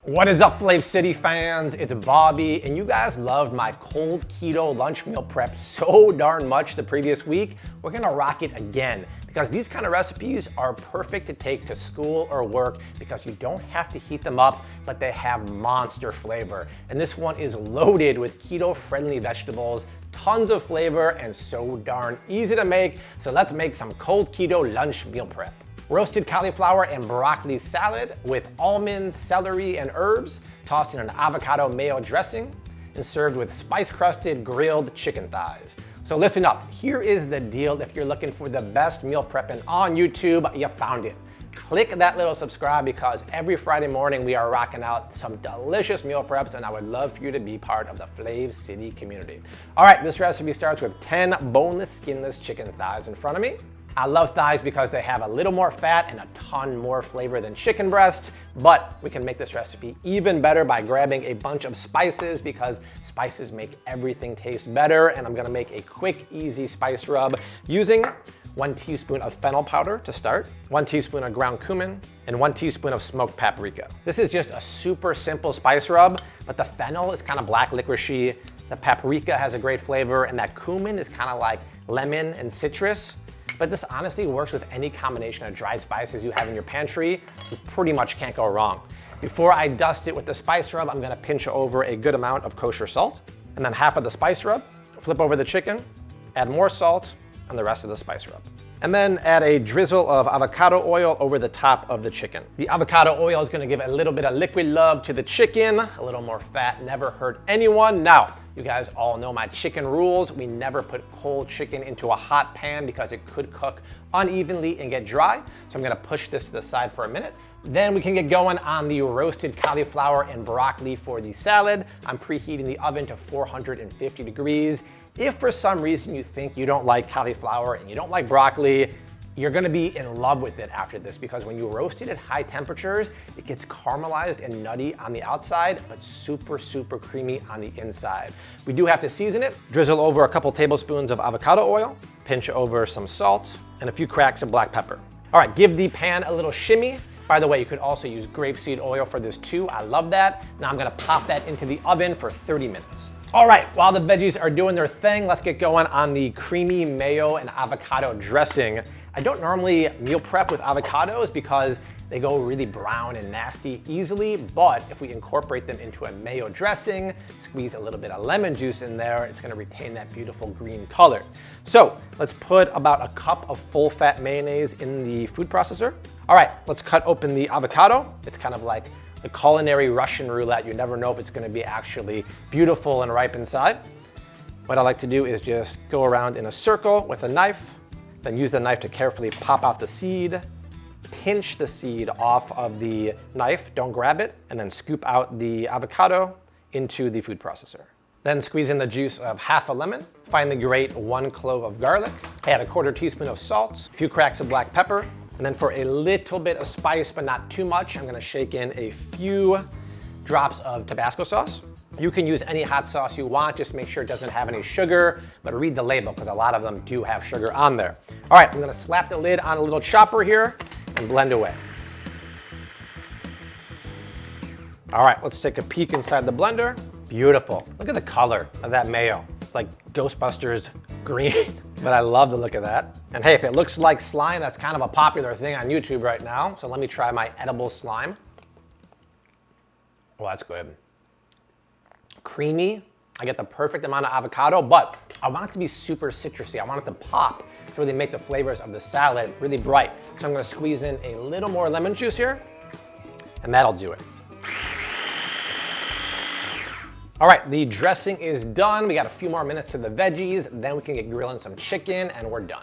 What is up, Flav City fans? It's Bobby, and you guys loved my cold keto lunch meal prep so darn much the previous week. We're gonna rock it again because these kind of recipes are perfect to take to school or work because you don't have to heat them up, but they have monster flavor. And this one is loaded with keto-friendly vegetables, tons of flavor, and so darn easy to make. So let's make some cold keto lunch meal prep. Roasted cauliflower and broccoli salad with almonds, celery, and herbs, tossed in an avocado mayo dressing, and served with spice-crusted grilled chicken thighs. So listen up, here is the deal. If you're looking for the best meal prepping on YouTube, you found it. Click that little subscribe because every Friday morning we are rocking out some delicious meal preps, and I would love for you to be part of the Flav City community. All right, this recipe starts with 10 boneless, skinless chicken thighs in front of me. I love thighs because they have a little more fat and a ton more flavor than chicken breast, but we can make this recipe even better by grabbing a bunch of spices because spices make everything taste better, and I'm gonna make a quick, easy spice rub using 1 teaspoon of fennel powder to start, 1 teaspoon of ground cumin, and 1 teaspoon of smoked paprika. This is just a super simple spice rub, but the fennel is kind of black licoricey, the paprika has a great flavor, and that cumin is kind of like lemon and citrus. But this honestly works with any combination of dried spices you have in your pantry. You pretty much can't go wrong. Before I dust it with the spice rub, I'm gonna pinch over a good amount of kosher salt, and then half of the spice rub, flip over the chicken, add more salt, and the rest of the spice rub. And then add a drizzle of avocado oil over the top of the chicken. The avocado oil is gonna give a little bit of liquid love to the chicken. A little more fat never hurt anyone. Now, you guys all know my chicken rules. We never put cold chicken into a hot pan because it could cook unevenly and get dry. So I'm gonna push this to the side for a minute. Then we can get going on the roasted cauliflower and broccoli for the salad. I'm preheating the oven to 450 degrees. If for some reason you think you don't like cauliflower and you don't like broccoli, you're gonna be in love with it after this because when you roast it at high temperatures, it gets caramelized and nutty on the outside, but super, super creamy on the inside. We do have to season it. Drizzle over a couple tablespoons of avocado oil, pinch over some salt, and a few cracks of black pepper. All right, give the pan a little shimmy. By the way, you could also use grapeseed oil for this too. I love that. Now I'm gonna pop that into the oven for 30 minutes. All right, while the veggies are doing their thing, let's get going on the creamy mayo and avocado dressing. I don't normally meal prep with avocados because they go really brown and nasty easily, but if we incorporate them into a mayo dressing, squeeze a little bit of lemon juice in there, it's gonna retain that beautiful green color. So let's put about a cup of full fat mayonnaise in the food processor. All right, let's cut open the avocado. It's kind of like the culinary Russian roulette. You never know if it's gonna be actually beautiful and ripe inside. What I like to do is just go around in a circle with a knife, then use the knife to carefully pop out the seed, pinch the seed off of the knife, don't grab it, and then scoop out the avocado into the food processor. Then squeeze in the juice of half a lemon, finally grate 1 clove of garlic, add a 1/4 teaspoon of salt, a few cracks of black pepper, and then for a little bit of spice, but not too much, I'm gonna shake in a few drops of Tabasco sauce. You can use any hot sauce you want, just make sure it doesn't have any sugar, but read the label because a lot of them do have sugar on there. All right, I'm gonna slap the lid on a little chopper here and blend away. All right, let's take a peek inside the blender. Beautiful. Look at the color of that mayo. It's like Ghostbusters green, but I love the look of that. And hey, if it looks like slime, that's kind of a popular thing on YouTube right now. So let me try my edible slime. Oh, that's good. Creamy. I get the perfect amount of avocado, but I want it to be super citrusy. I want it to pop to really make the flavors of the salad really bright. So I'm gonna squeeze in a little more lemon juice here, and that'll do it. All right, the dressing is done. We got a few more minutes to the veggies, then we can get grilling some chicken and we're done.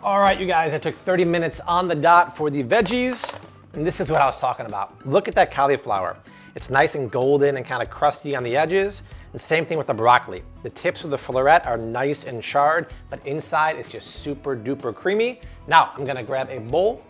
All right, you guys, I took 30 minutes on the dot for the veggies, and this is what I was talking about. Look at that cauliflower. It's nice and golden and kind of crusty on the edges. And same thing with the broccoli. The tips of the floret are nice and charred, but inside it's just super duper creamy. Now I'm gonna grab a bowl.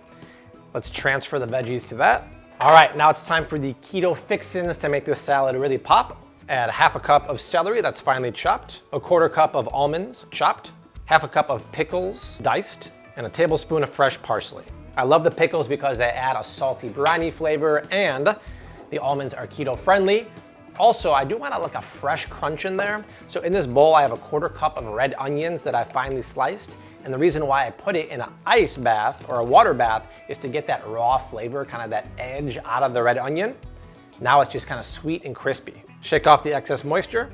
Let's transfer the veggies to that. All right, now it's time for the keto fixins to make this salad really pop. Add half a cup of celery that's finely chopped, a 1/4 cup of almonds chopped, half a cup of pickles diced, and a tablespoon of fresh parsley. I love the pickles because they add a salty briny flavor, and the almonds are keto friendly. Also, I do want like a fresh crunch in there. So in this bowl, I have a 1/4 cup of red onions that I finely sliced. And the reason why I put it in an ice bath or a water bath is to get that raw flavor, kind of that edge out of the red onion. Now it's just kind of sweet and crispy. Shake off the excess moisture,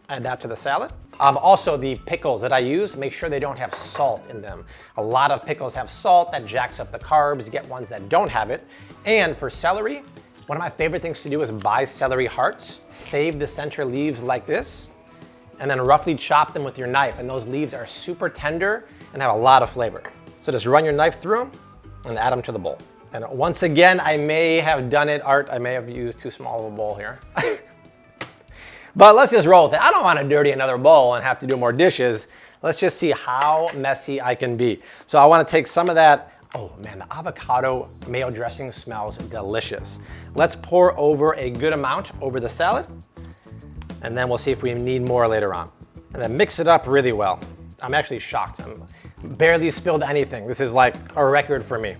add that to the salad. Also, the pickles that I used, make sure they don't have salt in them. A lot of pickles have salt, that jacks up the carbs. Get ones that don't have it. And for celery, one of my favorite things to do is buy celery hearts, save the center leaves like this, and then roughly chop them with your knife. And those leaves are super tender and have a lot of flavor. So just run your knife through them and add them to the bowl. And once again, I may have done it, Art, I may have used too small of a bowl here. But let's just roll with it. I don't want to dirty another bowl and have to do more dishes. Let's just see how messy I can be. So I want to take some of that. Oh man, the avocado mayo dressing smells delicious. Let's pour over a good amount over the salad, and then we'll see if we need more later on. And then mix it up really well. I'm actually shocked. I'm barely spilled anything. This is like a record for me.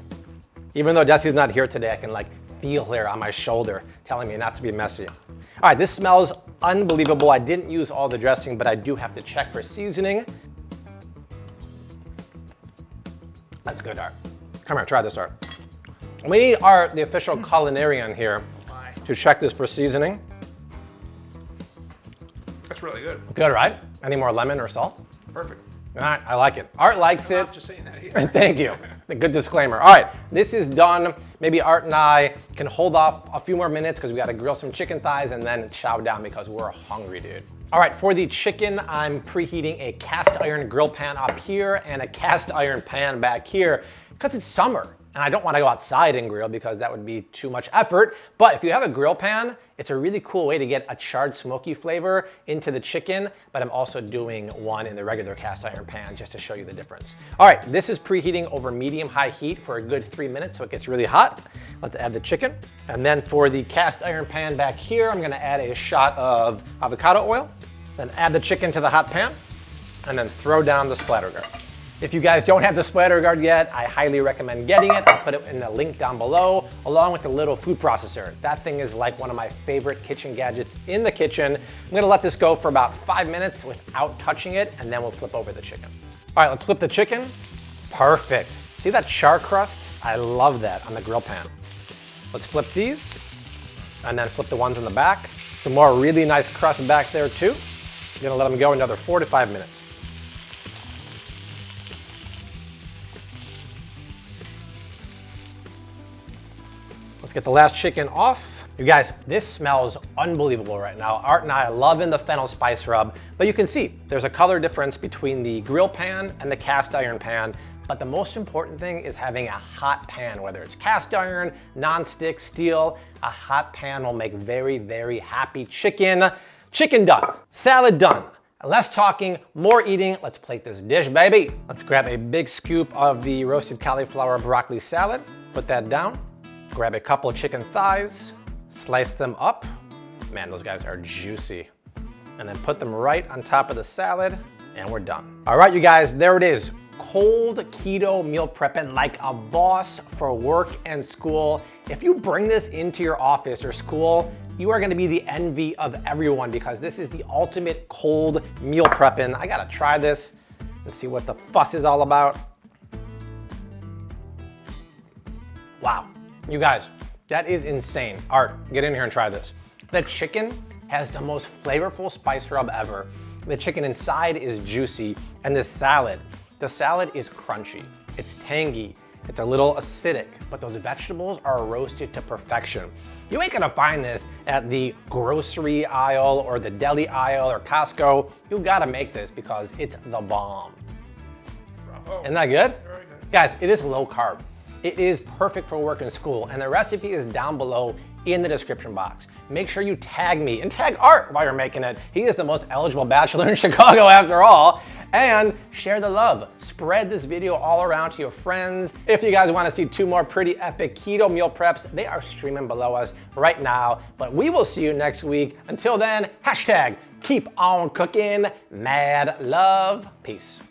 Even though Desi's not here today, I can like feel her on my shoulder telling me not to be messy. All right, this smells unbelievable. I didn't use all the dressing, but I do have to check for seasoning. That's good, Art. Come here, try this, Art. We need Art, the official culinarian here, to check this for seasoning. That's really good. Good, right? Any more lemon or salt? Perfect. All right, I like it. Art likes I'm it. not just saying that either. Thank you. Good disclaimer. All right, this is done. Maybe Art and I can hold off a few more minutes because we got to grill some chicken thighs and then chow down because we're hungry, dude. All right, for the chicken, I'm preheating a cast iron grill pan up here and a cast iron pan back here because it's summer. And I don't want to go outside and grill because that would be too much effort. But if you have a grill pan, it's a really cool way to get a charred smoky flavor into the chicken. But I'm also doing one in the regular cast iron pan just to show you the difference. All right, this is preheating over medium-high heat for a good 3 minutes so it gets really hot. Let's add the chicken. And then for the cast iron pan back here, I'm going to add a shot of avocado oil. Then add the chicken to the hot pan and then throw down the splatter guard. If you guys don't have the splatter guard yet, I highly recommend getting it. I'll put it in the link down below, along with the little food processor. That thing is like one of my favorite kitchen gadgets in the kitchen. I'm gonna let this go for about 5 minutes without touching it, and then we'll flip over the chicken. All right, let's flip the chicken. Perfect. See that char crust? I love that on the grill pan. Let's flip these, and then flip the ones in the back. Some more really nice crust back there too. I'm gonna let them go another 4 to 5 minutes. Let's get the last chicken off. You guys, this smells unbelievable right now. Art and I are loving the fennel spice rub, but you can see there's a color difference between the grill pan and the cast iron pan. But the most important thing is having a hot pan, whether it's cast iron, non-stick, steel. A hot pan will make very, very happy chicken. Chicken done, salad done. Less talking, more eating. Let's plate this dish, baby. Let's grab a big scoop of the roasted cauliflower broccoli salad. Put that down. Grab a couple of chicken thighs, slice them up. Man, those guys are juicy. And then put them right on top of the salad, and we're done. All right, you guys, there it is. Cold keto meal prepping like a boss for work and school. If you bring this into your office or school, you are gonna be the envy of everyone because this is the ultimate cold meal prepping. I gotta try this and see what the fuss is all about. Wow. You guys, that is insane. Art, get in here and try this. The chicken has the most flavorful spice rub ever. The chicken inside is juicy, and the salad is crunchy. It's tangy, it's a little acidic, but those vegetables are roasted to perfection. You ain't gonna find this at the grocery aisle or the deli aisle or Costco. You gotta make this because it's the bomb. Bravo. Isn't that good? Very good. Guys, it is low carb. It is perfect for work and school, and the recipe is down below in the description box. Make sure you tag me and tag Art while you're making it. He is the most eligible bachelor in Chicago after all. And share the love. Spread this video all around to your friends. If you guys want to see 2 more pretty epic keto meal preps, they are streaming below us right now. But we will see you next week. Until then, hashtag keep on cooking. Mad love. Peace.